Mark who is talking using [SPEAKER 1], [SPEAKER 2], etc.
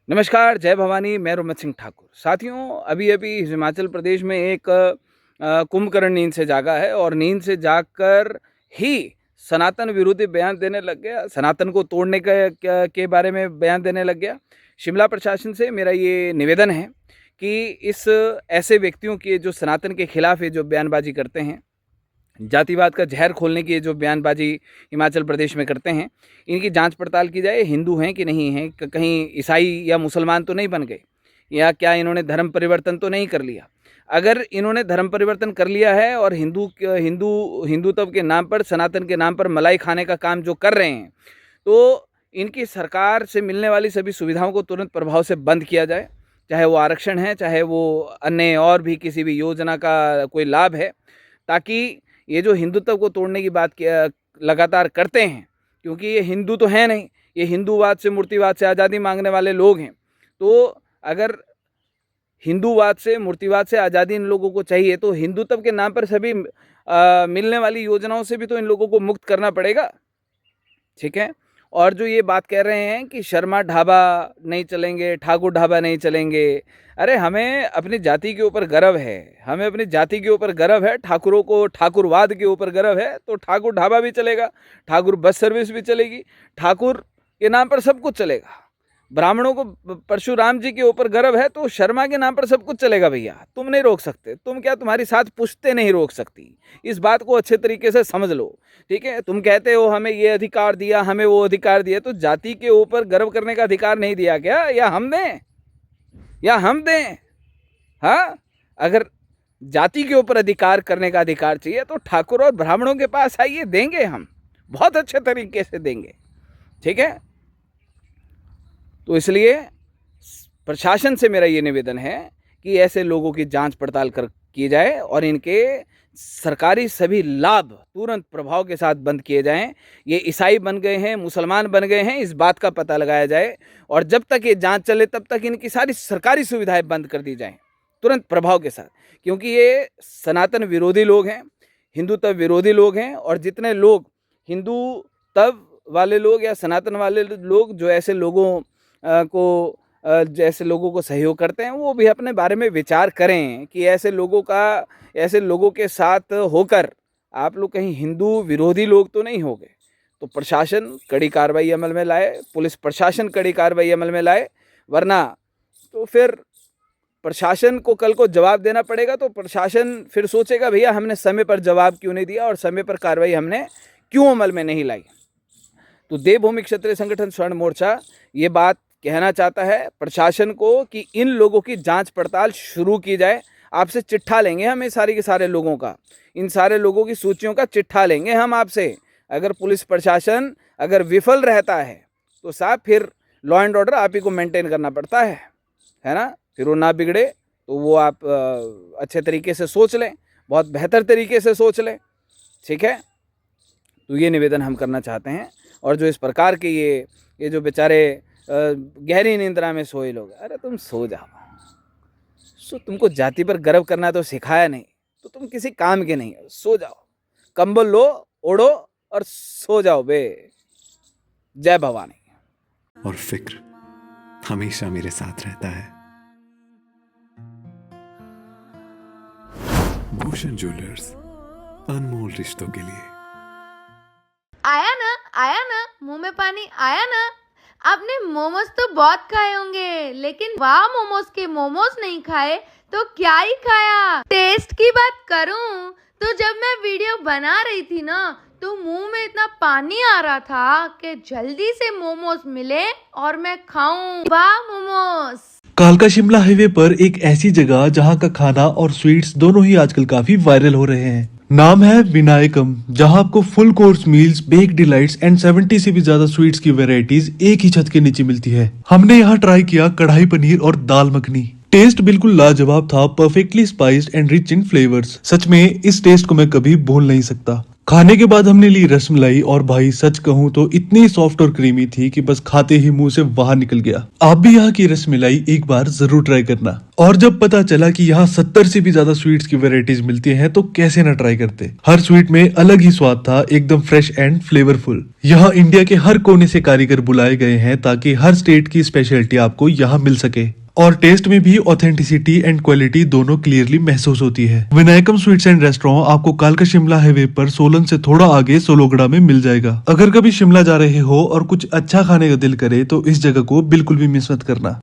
[SPEAKER 1] नमस्कार, जय भवानी, मैं रोमित सिंह ठाकुर। साथियों, अभी-अभी हिमाचल प्रदेश में एक कुंभकर्ण नींद से जागा है और नींद से जागकर ही सनातन विरोधी बयान देने लग गया, सनातन को तोड़ने के बारे में बयान देने लग गया। शिमला प्रशासन से मेरा ये निवेदन है कि इस ऐसे व्यक्तियों की जो सनातन के खिलाफ ये जो बयानबाजी करते हैं, जातिवाद का जहर खोलने की जो बयानबाजी हिमाचल प्रदेश में करते हैं, इनकी जांच पड़ताल की जाए। हिंदू हैं कि नहीं हैं, कहीं ईसाई या मुसलमान तो नहीं बन गए, या क्या इन्होंने धर्म परिवर्तन तो नहीं कर लिया। अगर इन्होंने धर्म परिवर्तन कर लिया है और हिंदुत्व के नाम पर, सनातन के नाम पर मलाई खाने का काम जो कर रहे हैं, तो इनकी सरकार से मिलने वाली सभी सुविधाओं को तुरंत प्रभाव से बंद किया जाए। चाहे वो आरक्षण है, चाहे वो अन्य और भी किसी भी योजना का कोई लाभ है, ताकि ये जो हिंदुत्व को तोड़ने की बात लगातार करते हैं, क्योंकि ये हिंदू तो हैं नहीं, ये हिंदूवाद से, मूर्तिवाद से आज़ादी मांगने वाले लोग हैं। तो अगर हिंदूवाद से, मूर्तिवाद से आज़ादी इन लोगों को चाहिए, तो हिंदुत्व के नाम पर सभी मिलने वाली योजनाओं से भी तो इन लोगों को मुक्त करना पड़ेगा। ठीक है। और जो ये बात कह रहे हैं कि शर्मा ढाबा नहीं चलेंगे, ठाकुर ढाबा नहीं चलेंगे, अरे हमें अपनी जाति के ऊपर गर्व है, हमें अपनी जाति के ऊपर गर्व है, ठाकुरों को ठाकुरवाद के ऊपर गर्व है, तो ठाकुर ढाबा भी चलेगा, ठाकुर बस सर्विस भी चलेगी, ठाकुर के नाम पर सब कुछ चलेगा। ब्राह्मणों को परशुराम जी के ऊपर गर्व है, तो शर्मा के नाम पर सब कुछ चलेगा भैया। तुम नहीं रोक सकते, तुम क्या, तुम्हारी साथ पुश्तें नहीं रोक सकती। इस बात को अच्छे तरीके से समझ लो। ठीक है। तुम कहते हो हमें ये अधिकार दिया, हमें वो अधिकार दिया, तो जाति के ऊपर गर्व करने का अधिकार नहीं दिया क्या? या हम दें, या हम दें? हाँ, अगर जाति के ऊपर अधिकार करने का अधिकार चाहिए तो ठाकुर और ब्राह्मणों के पास आइए, देंगे, हम बहुत अच्छे तरीके से देंगे। ठीक है। तो इसलिए प्रशासन से मेरा ये निवेदन है कि ऐसे लोगों की जांच पड़ताल की जाए और इनके सरकारी सभी लाभ तुरंत प्रभाव के साथ बंद किए जाएं। ये ईसाई बन गए हैं, मुसलमान बन गए हैं, इस बात का पता लगाया जाए, और जब तक ये जांच चले तब तक इनकी सारी सरकारी सुविधाएं बंद कर दी जाएं तुरंत प्रभाव के साथ, क्योंकि ये सनातन विरोधी लोग हैं, हिंदुत्व विरोधी लोग हैं। और जितने लोग हिंदुत्व वाले लोग या सनातन वाले लोग जो ऐसे लोगों जैसे लोगों को सहयोग करते हैं, वो भी अपने बारे में विचार करें कि ऐसे लोगों के साथ होकर आप लोग कहीं हिंदू विरोधी लोग तो नहीं हो गए। तो प्रशासन कड़ी कार्रवाई अमल में लाए, पुलिस प्रशासन कड़ी कार्रवाई अमल में लाए, वरना तो फिर प्रशासन को कल को जवाब देना पड़ेगा। तो प्रशासन फिर सोचेगा भैया हमने समय पर जवाब क्यों नहीं दिया और समय पर कार्रवाई हमने क्यों अमल में नहीं लाई। तो देवभूमि क्षत्रिय संगठन स्वर्ण मोर्चा ये बात कहना चाहता है प्रशासन को कि इन लोगों की जांच पड़ताल शुरू की जाए। आपसे चिट्ठा लेंगे हम, ये सारे के सारे लोगों का, इन सारे लोगों की सूचियों का चिट्ठा लेंगे हम आपसे। अगर पुलिस प्रशासन अगर विफल रहता है तो साहब फिर लॉ एंड ऑर्डर आप ही को मेंटेन करना पड़ता है ना। फिर वो ना बिगड़े तो वो आप अच्छे तरीके से सोच लें, बहुत बेहतर तरीके से सोच लें। ठीक है। तो ये निवेदन हम करना चाहते हैं। और जो इस प्रकार के ये जो बेचारे गहरी निंद्रा में सोए लोग, अरे तुम सो जाओ। तुमको जाति पर गर्व करना तो सिखाया नहीं, तो तुम किसी काम के नहीं हो, सो जाओ, कंबल लो, ओढ़ो और सो जाओ बे। जय भवानी।
[SPEAKER 2] और फिक्र हमेशा मेरे साथ रहता है। भूषण ज्वेलर्स, अनमोल रिश्तों के लिए।
[SPEAKER 3] आया ना, मुंह में पानी आया ना। आपने मोमोज तो बहुत खाए होंगे, लेकिन वाह मोमोज के मोमोज नहीं खाए तो क्या ही खाया। टेस्ट की बात करूं तो जब मैं वीडियो बना रही थी ना, तो मुंह में इतना पानी आ रहा था कि जल्दी से मोमोज मिले और मैं खाऊं। वाह मोमोज।
[SPEAKER 4] कालका शिमला हाईवे पर एक ऐसी जगह जहां का खाना और स्वीट्स दोनों ही आजकल काफी वायरल हो रहे हैं। नाम है विनायकम, जहां आपको full course meals, bake delights and 70 से भी ज्यादा स्वीट्स की वैरायटीज एक ही छत के नीचे मिलती है। हमने यहाँ ट्राई किया कढ़ाई पनीर और दाल मखनी। टेस्ट बिल्कुल लाजवाब था, perfectly spiced and rich in flavours. सच में इस टेस्ट को मैं कभी भूल नहीं सकता। खाने के बाद हमने ली रसमलाई और भाई सच कहूँ तो इतनी सॉफ्ट और क्रीमी थी कि बस खाते ही मुंह से बाहर निकल गया। आप भी यहाँ की रसमलाई एक बार जरूर ट्राई करना। और जब पता चला कि यहाँ 70 से भी ज्यादा स्वीट्स की वैरायटीज मिलती हैं तो कैसे ना ट्राई करते। हर स्वीट में अलग ही स्वाद था, एकदम फ्रेश एंड फ्लेवरफुल। यहाँ इंडिया के हर कोने से कारीगर बुलाए गए हैं ताकि हर स्टेट की स्पेशलिटी आपको यहाँ मिल सके और टेस्ट में भी ऑथेंटिसिटी एंड क्वालिटी दोनों क्लियरली महसूस होती है। विनायकम स्वीट्स एंड रेस्टोरेंट आपको कालका शिमला हाईवे पर सोलन से थोड़ा आगे सोलोगड़ा में मिल जाएगा। अगर कभी शिमला जा रहे हो और कुछ अच्छा खाने का दिल करे तो इस जगह को बिल्कुल भी मिस मत करना।